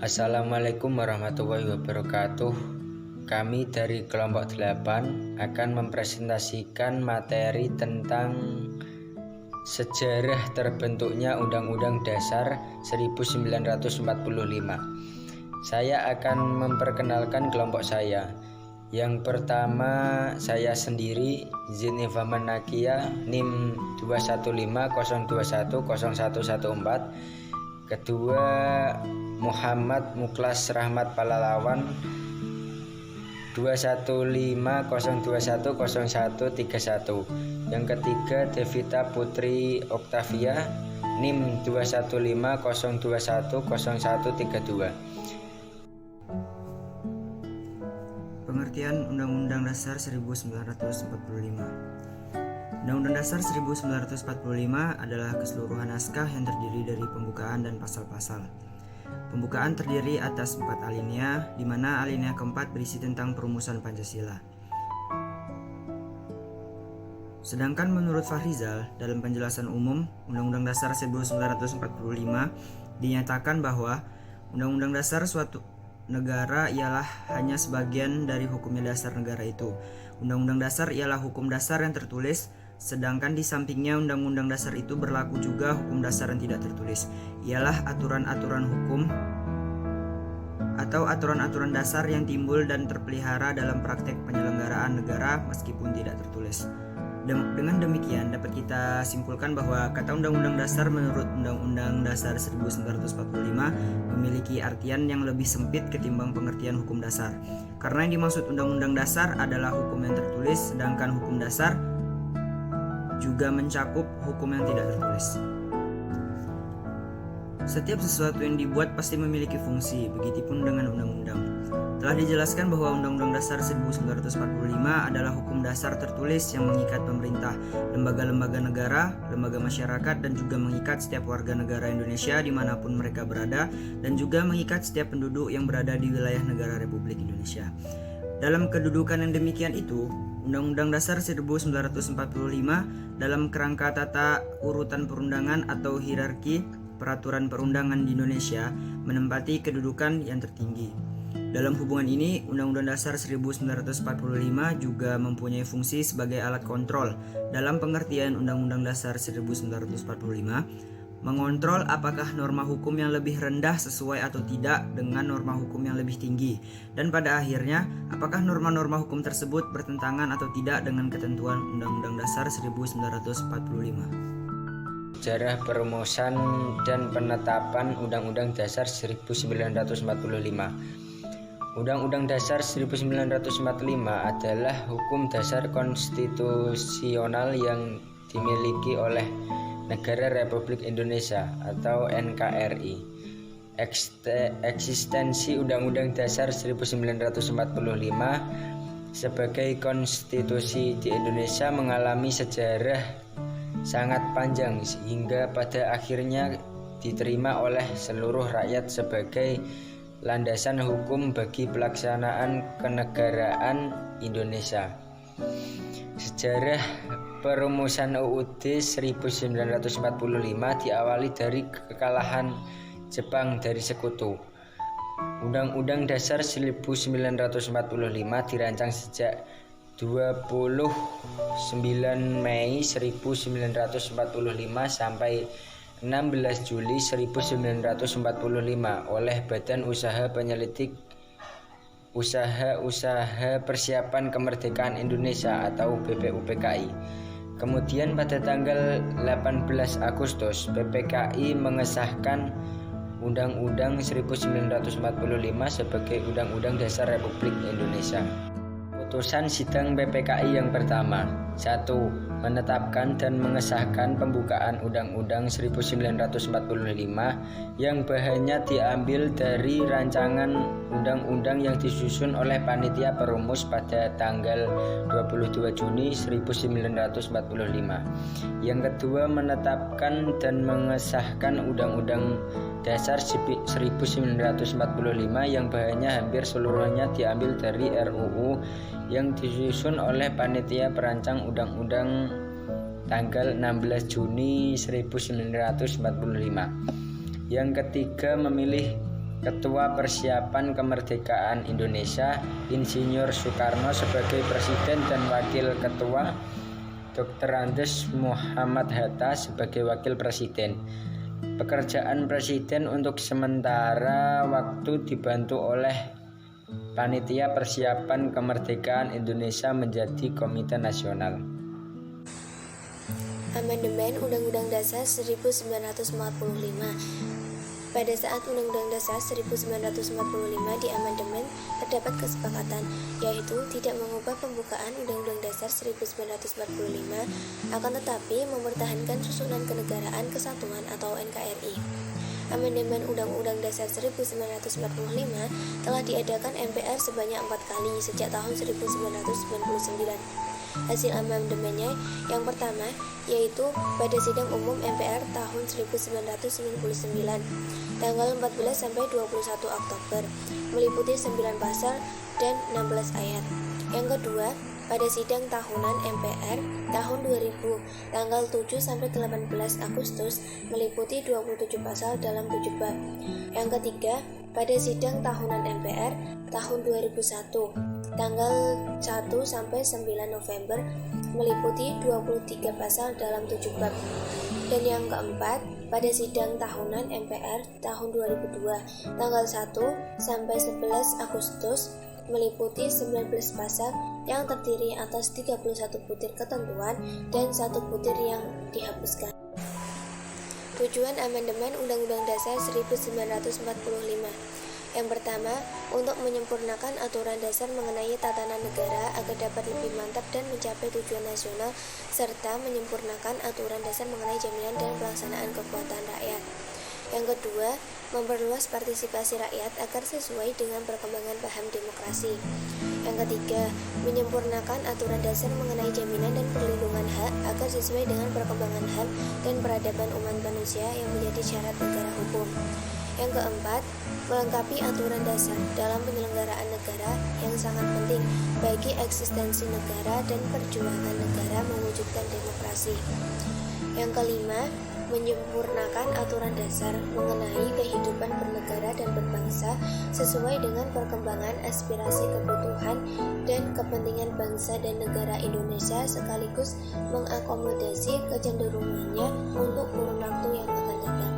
Assalamualaikum warahmatullahi wabarakatuh. Kami dari kelompok 8 akan mempresentasikan materi tentang sejarah terbentuknya Undang-Undang Dasar 1945. Saya akan memperkenalkan kelompok saya. Yang pertama, saya sendiri, Zeneva Manakia, NIM 21502101114. Kedua, Muhammad Muklas Rahmat Palalawan 21502101131. Yang ketiga, Devita Putri Oktavia, NIM 21502101132. Pengertian Undang-Undang Dasar 1945. Undang-Undang Dasar 1945 adalah keseluruhan naskah yang terdiri dari pembukaan dan pasal-pasal. Pembukaan terdiri atas 4 alinea, di mana alinea keempat berisi tentang perumusan Pancasila. Sedangkan menurut Fahrizal, dalam penjelasan umum, Undang-Undang Dasar 1945 dinyatakan bahwa Undang-Undang Dasar suatu negara ialah hanya sebagian dari hukumnya dasar negara itu. Undang-Undang Dasar ialah hukum dasar yang tertulis, sedangkan di sampingnya Undang-Undang Dasar itu berlaku juga hukum dasar yang tidak tertulis, ialah aturan-aturan hukum atau aturan-aturan dasar yang timbul dan terpelihara dalam praktek penyelenggaraan negara meskipun tidak tertulis. Dengan demikian dapat kita simpulkan bahwa kata Undang-Undang Dasar menurut Undang-Undang Dasar 1945 memiliki artian yang lebih sempit ketimbang pengertian hukum dasar. Karena yang dimaksud Undang-Undang Dasar adalah hukum yang tertulis, sedangkan hukum dasar juga mencakup hukum yang tidak tertulis. Setiap sesuatu yang dibuat pasti memiliki fungsi, begitupun dengan undang-undang. Telah dijelaskan bahwa Undang-Undang Dasar 1945 adalah hukum dasar tertulis yang mengikat pemerintah, lembaga-lembaga negara, lembaga masyarakat, dan juga mengikat setiap warga negara Indonesia dimanapun mereka berada, dan juga mengikat setiap penduduk yang berada di wilayah negara Republik Indonesia. Dalam kedudukan yang demikian itu, Undang-Undang Dasar 1945 dalam kerangka tata urutan perundangan atau hierarki peraturan perundangan di Indonesia menempati kedudukan yang tertinggi. Dalam hubungan ini, Undang-Undang Dasar 1945 juga mempunyai fungsi sebagai alat kontrol. Dalam pengertian Undang-Undang Dasar 1945, mengontrol apakah norma hukum yang lebih rendah sesuai atau tidak dengan norma hukum yang lebih tinggi, dan pada akhirnya apakah norma-norma hukum tersebut bertentangan atau tidak dengan ketentuan Undang-Undang Dasar 1945. Sejarah perumusan dan penetapan Undang-Undang Dasar 1945. Undang-Undang Dasar 1945 adalah hukum dasar konstitusional yang dimiliki oleh Negara Republik Indonesia atau NKRI. Eksistensi Undang-Undang Dasar 1945 sebagai konstitusi di Indonesia mengalami sejarah sangat panjang sehingga pada akhirnya diterima oleh seluruh rakyat sebagai landasan hukum bagi pelaksanaan kenegaraan Indonesia. Sejarah perumusan UUD 1945 diawali dari kekalahan Jepang dari Sekutu. Undang-Undang Dasar 1945 dirancang sejak 29 Mei 1945 sampai 16 Juli 1945 oleh Badan Usaha Penyelidik Usaha Persiapan Kemerdekaan Indonesia atau BPUPKI. Kemudian pada tanggal 18 Agustus BPKI mengesahkan Undang-Undang 1945 sebagai Undang-Undang Dasar Republik Indonesia. Putusan sidang BPKI yang pertama. 1. Menetapkan dan mengesahkan pembukaan Undang-Undang 1945 yang bahannya diambil dari rancangan undang-undang yang disusun oleh Panitia Perumus pada tanggal 22 Juni 1945. Yang kedua, menetapkan dan mengesahkan Undang-Undang Dasar 1945 yang bahannya hampir seluruhnya diambil dari RUU yang disusun oleh Panitia Perancang Undang-Undang tanggal 16 Juni 1945. Yang ketiga, memilih Ketua Persiapan Kemerdekaan Indonesia Insinyur Soekarno sebagai Presiden dan Wakil Ketua, Dr. Andes Muhammad Hatta sebagai Wakil Presiden. Pekerjaan Presiden untuk sementara waktu dibantu oleh Panitia Persiapan Kemerdekaan Indonesia menjadi Komite Nasional. Amandemen Undang-Undang Dasar 1945. Pada saat Undang-Undang Dasar 1945 diamandemen, terdapat kesepakatan, yaitu tidak mengubah pembukaan Undang-Undang Dasar 1945, akan tetapi mempertahankan susunan kenegaraan kesatuan atau NKRI. Amandemen Undang-Undang Dasar 1945 telah diadakan MPR sebanyak 4 kali sejak tahun 1999. Hasil amandemennya yang pertama yaitu pada sidang umum MPR tahun 1999 tanggal 14 sampai 21 Oktober meliputi 9 pasal dan 16 ayat. Yang kedua pada sidang tahunan MPR tahun 2000 tanggal 7 sampai 18 Agustus meliputi 27 pasal dalam 7 bab. Yang ketiga pada sidang tahunan MPR tahun 2001 tanggal 1 sampai 9 November meliputi 23 pasal dalam 7 bab. Dan yang keempat, pada sidang tahunan MPR tahun 2002 tanggal 1 sampai 11 Agustus meliputi 19 pasal yang terdiri atas 31 butir ketentuan dan 1 butir yang dihapuskan. Tujuan amandemen Undang-Undang Dasar 1945. Yang pertama, untuk menyempurnakan aturan dasar mengenai tatanan negara agar dapat lebih mantap dan mencapai tujuan nasional, serta menyempurnakan aturan dasar mengenai jaminan dan pelaksanaan kekuatan rakyat. Yang kedua, memperluas partisipasi rakyat agar sesuai dengan perkembangan paham demokrasi. Yang ketiga, menyempurnakan aturan dasar mengenai jaminan dan perlindungan hak agar sesuai dengan perkembangan HAM dan peradaban umat manusia yang menjadi syarat negara hukum. Yang keempat, melengkapi aturan dasar dalam penyelenggaraan negara yang sangat penting bagi eksistensi negara dan perjuangan negara mewujudkan demokrasi. Yang kelima, menyempurnakan aturan dasar mengenai kehidupan bernegara dan berbangsa sesuai dengan perkembangan aspirasi kebutuhan dan kepentingan bangsa dan negara Indonesia sekaligus mengakomodasi kecenderungannya untuk kurun waktu yang akan datang.